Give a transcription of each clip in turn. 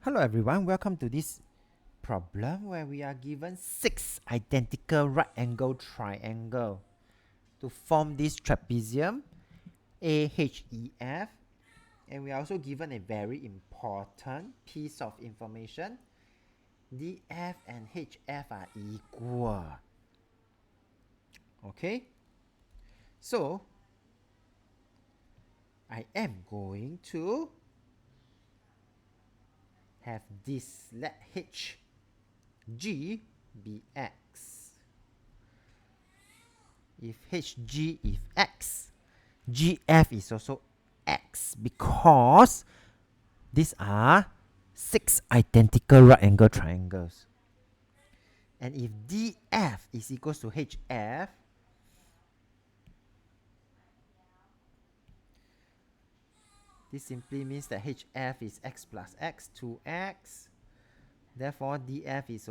Hello everyone, welcome to this problem where we are given 6 identical right angle triangle to form this trapezium AHEF, and we are also given a very important piece of information. DF and HF are equal. Okay, so I am going to have this, let HG be X. If HG is X, GF is also X because these are 6 identical right angle triangles. And if DF is equals to HF, this simply means that HF is X plus X, 2X. Therefore, DF is,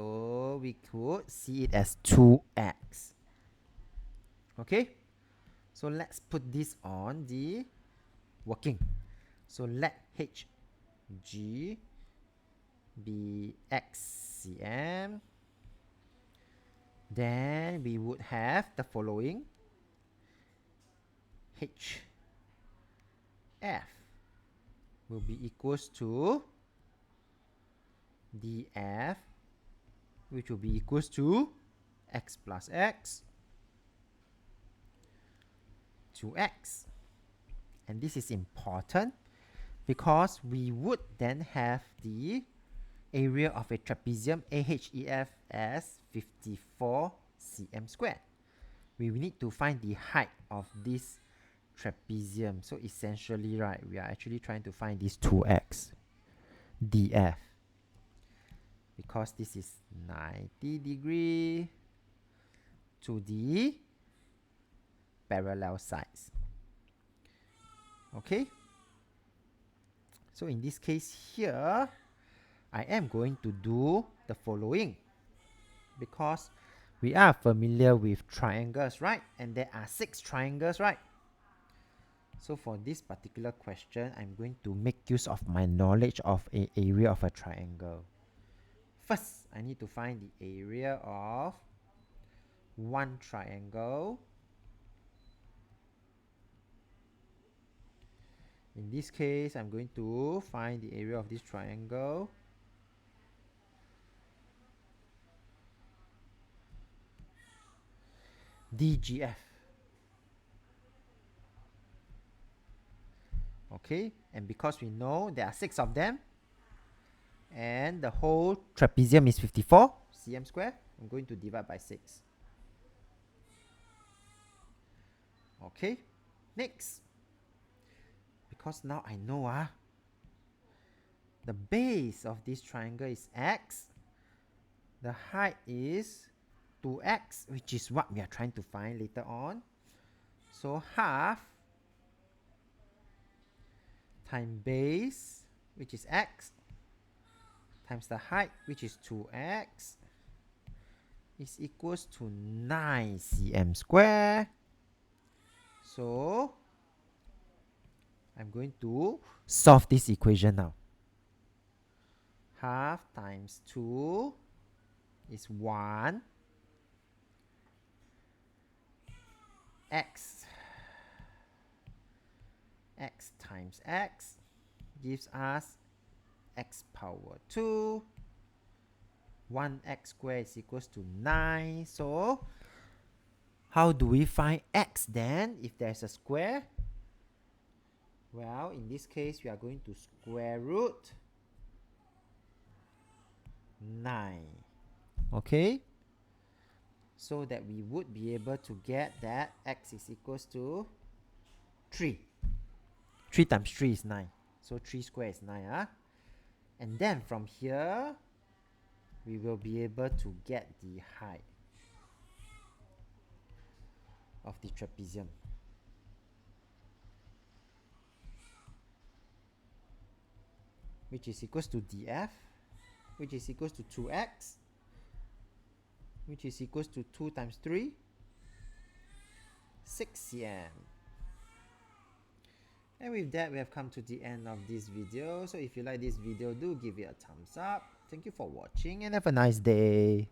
we could see it as 2X. Okay? So let's put this on the working. So let HG be XCM. Then we would have the following. HF will be equals to DF, which will be equals to X plus X, 2X. And this is important because we would then have the area of a trapezium AHEF as 54 cm squared. We need to find the height of this trapezium. So essentially, right, we are actually trying to find this 2x df because this is 90 degree to the parallel sides. Okay, so in this case here, I am going to do the following because we are familiar with triangles, right? And there are 6 triangles, right? So for this particular question, I'm going to make use of my knowledge of an area of a triangle. First, I need to find the area of one triangle. In this case, I'm going to find the area of this triangle. DGF. Okay, and because we know there are 6 of them, and the whole trapezium is 54 cm squared, I'm going to divide by 6. Okay, next, because now I know the base of this triangle is X, the height is 2X, which is what we are trying to find later on. So half times base, which is X, times the height, which is 2X, is equals to 9 cm squared. So I'm going to solve this equation now. Half times 2 is 1. X times X gives us X power 2. 1x squared is equals to 9. So how do we find X then if there's a square? Well, in this case, we are going to square root 9. Okay? So that we would be able to get that X is equals to 3. 3 times 3 is 9. So 3 squared is 9. And then from here, we will be able to get the height of the trapezium. Which is equals to df, which is equals to 2x, which is equals to 2 times 3, 6 cm. And with that, we have come to the end of this video. So if you like this video, do give it a thumbs up. Thank you for watching and have a nice day.